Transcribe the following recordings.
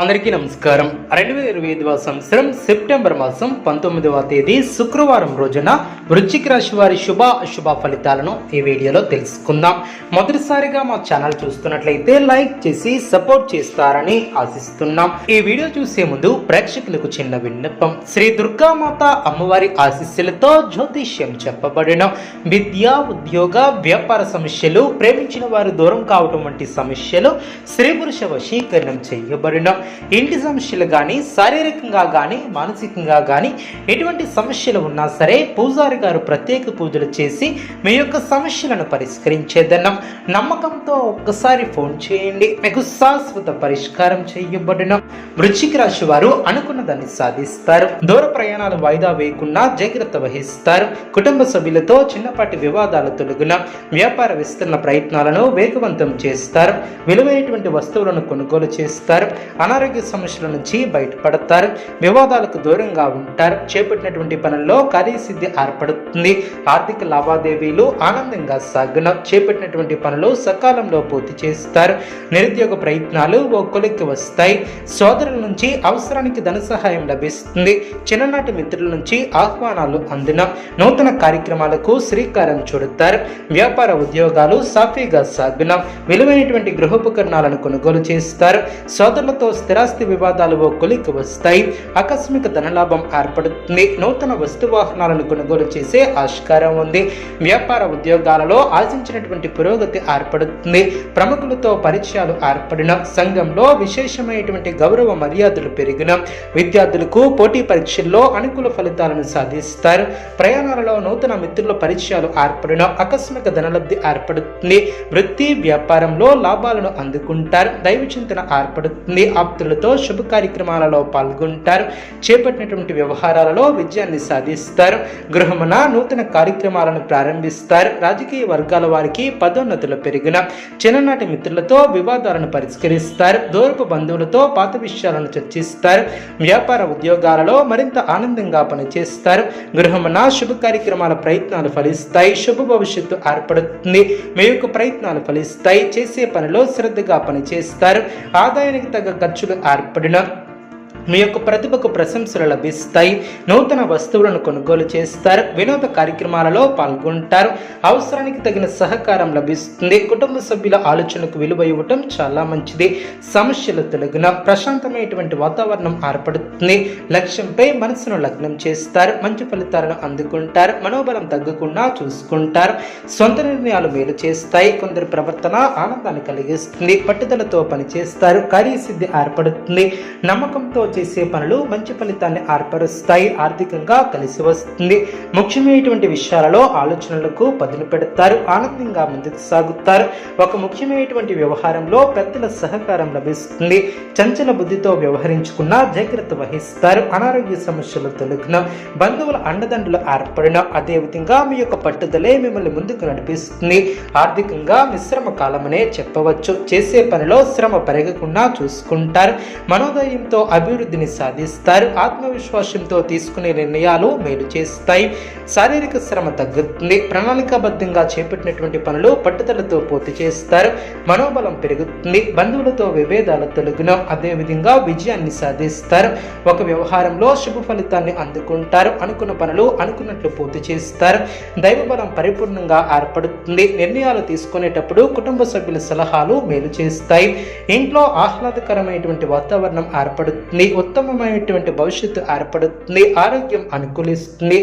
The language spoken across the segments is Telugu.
అందరికీ నమస్కారం. 2025 సంవత్సరం సెప్టెంబర్ మాసం 19వ తేదీ శుక్రవారం రోజున వృశ్చిక రాశి వారి శుభ అశుభ ఫలితాలను ఈ వీడియోలో తెలుసుకుందాం. మొదటిసారిగా మా ఛానల్ చూస్తున్నట్లయితే లైక్ చేసి సపోర్ట్ చేస్తారని ఆశిస్తున్నాం. ఈ వీడియో చూసే ముందు ప్రేక్షకులకు చిన్న విన్నపం. శ్రీ దుర్గామాత అమ్మవారి ఆశీస్సులతో జ్యోతిష్యం చెప్పబడిన విద్య, ఉద్యోగ, వ్యాపార సమస్యలు, ప్రేమించిన వారు దూరం కావటం వంటి సమస్యలు, స్త్రీ పురుష వశీకరణం చేయబడిన ఇంటి సమస్యలు కానీ, శారీరకంగా కానీ, మానసికంగా కానీ ఎటువంటి సమస్యలు ఉన్నా సరే పూజారి గారు ప్రత్యేక పూజలు చేసి మీ యొక్క సమస్యలను పరిష్కరించేదన్నాం. నమ్మకంతో ఒక్కసారి ఫోన్ చేయండి, మీకు శాశ్వత పరిష్కారం చేయబడిన వృశ్చిక రాశి వారు అనుకున్న దాన్ని సాధిస్తారు. దూర ప్రయాణాలు వాయిదా వేయకుండా జాగ్రత్త వహిస్తారు. కుటుంబ సభ్యులతో చిన్నపాటి వివాదాలు తొలగిన వ్యాపార విస్తరణ ప్రయత్నాలను వేగవంతం చేస్తారు. విలువైనటువంటి వస్తువులను కొనుగోలు చేస్తారు. అనారోగ్య సమస్యల నుంచి బయటపడతారు. వివాదాలకు దూరంగా ఉంటారు. చేపట్టినటువంటి పనుల్లో కార్యసిద్ధి ఏర్పడుతుంది. ఆర్థిక లావాదేవీలు ఆనందంగా సాగున చేపట్టినటువంటి పనులు సకాలంలో పూర్తి చేస్తారు. నిరుద్యోగ ప్రయత్నాలు ఓ కొలిక్కి వస్తాయి. సోదరుల నుంచి అవసరానికి ధన సహాయం లభిస్తుంది. చిన్ననాటి మిత్రుల నుంచి ఆహ్వానాలు అందిన నూతన కార్యక్రమాలకు శ్రీకారం చుడతారు. వ్యాపార ఉద్యోగాలు సాఫీగా సాగున విలువైనటువంటి గృహోపకరణాలను కొనుగోలు చేస్తారు. సోదరులతో స్థిరాస్తి వివాదాలు ఓ కొలిక్కి వస్తాయి. ఆకస్మిక ధనలాభం ఏర్పడుతుంది. నూతన వస్తు వాహనాలను కొనుగోలు చేసే ఆస్కారం ఉంది. వ్యాపార ఉద్యోగాలలో ఆశించినటువంటి పురోగతి ఏర్పడుతుంది. ప్రముఖులతో పరిచయాలు ఏర్పడిన సంఘంలో విశేషమైనటువంటి గౌరవ మర్యాదలు పెరిగిన విద్యార్థులకు పోటీ పరీక్షల్లో అనుకూల ఫలితాలను సాధిస్తారు. ప్రయాణాలలో నూతన మిత్రుల పరిచయాలు ఏర్పడిన ఆకస్మిక ధనలబ్ధి ఏర్పడుతుంది. వృత్తి వ్యాపారంలో లాభాలను అందుకుంటారు. దైవ చింతన ఏర్పడుతుంది. ఆప్తులతో శుభ కార్యక్రమాలలో పాల్గొంటారు. చేపట్టినటువంటి వ్యవహారాలలో విజయాన్ని సాధిస్తారు. గృహమున నూతన కార్యక్రమాలను ప్రారంభిస్తారు. రాజకీయ వర్గాల వారికి పదోన్నతులు పెరిగిన చిన్ననాటి మిత్రులతో వివాదాలను పరిష్కరిస్తారు. దూరపు బంధువులతో పాత విషయాలను చర్చిస్తారు. వ్యాపార ఉద్యోగాలలో మరింత ఆనందంగా పనిచేస్తారు. గృహమున శుభ కార్యక్రమాల ప్రయత్నాలు ఫలిస్తాయి. శుభ భవిష్యత్తు ఏర్పడుతుంది. మీ యొక్క ప్రయత్నాలు ఫలిస్తాయి. చేసే పనిలో శ్రద్ధగా పనిచేస్తారు. ఆదాయానికి తగ్గ ఖర్చులు ఏర్పడిన మీ యొక్క ప్రతిభకు ప్రశంసలు లభిస్తాయి. నూతన వస్తువులను కొనుగోలు చేస్తారు. వినోద కార్యక్రమాలలో పాల్గొంటారు. అవసరానికి తగిన సహకారం లభిస్తుంది. కుటుంబ సభ్యుల ఆలోచనకు విలువ ఇవ్వటం చాలా మంచిది. సమస్యలు తొలగిన ప్రశాంతమైనటువంటి వాతావరణం ఏర్పడుతుంది. లక్ష్యంపై మనసును లగ్నం చేస్తారు. మంచి ఫలితాలను అందుకుంటారు. మనోబలం తగ్గకుండా చూసుకుంటారు. సొంత నిర్ణయాలు మేలు చేస్తాయి. కొందరి ప్రవర్తన ఆనందాన్ని కలిగిస్తుంది. పట్టుదలతో పనిచేస్తారు. కార్యసిద్ధి ఏర్పడుతుంది. నమ్మకంతో చేసే పనులు మంచి ఫలితాన్ని ఏర్పరుస్తాయి. ఆర్థికంగా కలిసి వస్తుంది. ముఖ్యమైనటువంటి విషయాలలో ఆలోచనలకు పదును పెడతారు. ఆనందంగా ముందుకు సాగుతారు. ఒక ముఖ్యమైనటువంటి వ్యవహారంలో పెద్దల సహకారం లభిస్తుంది. చంచల బుద్ధితో వ్యవహరించుకున్న జాగ్రత్త వహిస్తారు. అనారోగ్య సమస్యలు తొలగిన బంధువుల అండదండలు ఏర్పడిన అదేవిధంగా మీ యొక్క పట్టుదలే మిమ్మల్ని ముందుకు నడిపిస్తుంది. ఆర్థికంగా మిశ్రమ కాలమనే చెప్పవచ్చు. చేసే పనిలో శ్రమ పెరగకుండా చూసుకుంటారు. మనోధైర్యంతో అభివృద్ధిని సాధిస్తారు. ఆత్మవిశ్వాసంతో తీసుకునే నిర్ణయాలు మేలు చేస్తాయి. శారీరక శ్రమ తగ్గుతుంది. ప్రణాళికాబద్ధంగా చేపట్టినటువంటి పనులు పట్టుదలతో పూర్తి చేస్తారు. మనోబలం పెరుగుతుంది. బంధువులతో విభేదాలు తొలగిన అదేవిధంగా విజయాన్ని సాధిస్తారు. ఒక వ్యవహారంలో శుభ ఫలితాన్ని అందుకుంటారు. అనుకున్న పనులు అనుకున్నట్లు పూర్తి చేస్తారు. దైవబలం పరిపూర్ణంగా ఏర్పడుతుంది. నిర్ణయాలు తీసుకునేటప్పుడు కుటుంబ సభ్యుల సలహాలు మేలు చేస్తాయి. ఇంట్లో ఆహ్లాదకరమైనటువంటి వాతావరణం ఏర్పడుతుంది. ఉత్తమమైనటువంటి భవిష్యత్తు ఏర్పడుతుంది. ఆరోగ్యం అనుకూలిస్తుంది.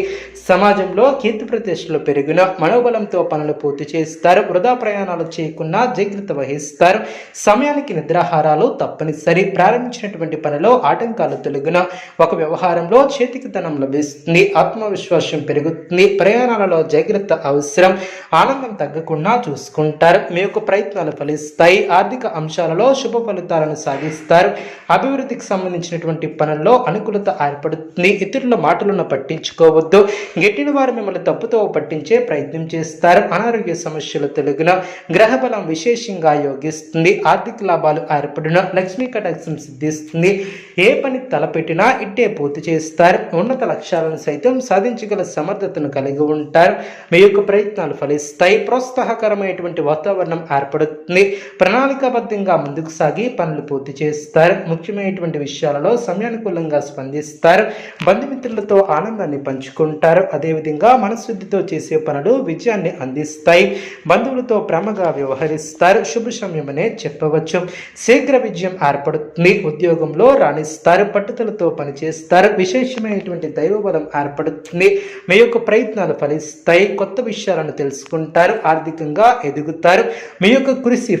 సమాజంలో కీర్తి ప్రతిష్టలు పెరిగిన మనోబలంతో పనులు పూర్తి చేస్తారు. వృధా ప్రయాణాలు చేయకుండా జాగ్రత్త వహిస్తారు. సమయానికి నిద్రాహారాలు తప్పనిసరి. ప్రారంభించినటువంటి పనిలో ఆటంకాలు తొలగిన ఒక వ్యవహారంలో చేతికి ధనం లభిస్తుంది. ఆత్మవిశ్వాసం పెరుగుతుంది. ప్రయాణాలలో జాగ్రత్త అవసరం. ఆనందం తగ్గకుండా చూసుకుంటారు. మీ యొక్క ప్రయత్నాలు ఫలిస్తాయి. ఆర్థిక అంశాలలో శుభ ఫలితాలను సాధిస్తారు. అభివృద్ధికి సంబంధించిన చేసేటువంటి పనుల్లో అనుకూలత ఏర్పడుతుంది. ఇతరుల మాటలను పట్టించుకోవద్దు. గిట్టిన వారు మిమ్మల్ని తప్పుతో పట్టించే ప్రయత్నం చేస్తారు. అనారోగ్య సమస్యలు తొలగిన గ్రహ బలం విశేషంగా యోగిస్తుంది. ఆర్థిక లాభాలు ఏర్పడిన లక్ష్మీ కటాక్షం సిద్ధిస్తుంది. ఏ పని తలపెట్టినా ఇట్టే పూర్తి చేస్తారు. ఉన్నత లక్ష్యాలను సైతం సాధించగల సమర్థతను కలిగి ఉంటారు. మీ యొక్క ప్రయత్నాలు ఫలిస్తాయి. ప్రోత్సాహకరమైనటువంటి వాతావరణం ఏర్పడుతుంది. ప్రణాళికాబద్ధంగా ముందుకు సాగి పనులు పూర్తి చేస్తారు. ముఖ్యమైనటువంటి విషయాలలో సమయానుకూలంగా స్పందిస్తారు. బంధుమిత్రులతో ఆనందాన్ని పంచుకుంటారు. అదేవిధంగా మనశుద్ధితో చేసే పనులు విజయాన్ని అందిస్తాయి. బంధువులతో ప్రేమగా వ్యవహరిస్తారు. శుభ సమయమనే చెప్పవచ్చు. శీఘ్ర విజయం ఏర్పడుతుంది. ఉద్యోగంలో రాణిస్తారు. పట్టుదలతో పనిచేస్తారు. విశేషమైనటువంటి దైవబలం ఏర్పడుతుంది. మీ యొక్క ప్రయత్నాలు ఫలిస్తాయి. కొత్త విషయాలను తెలుసుకుంటారు. ఆర్థికంగా ఎదుగుతారు. మీ యొక్క కృషి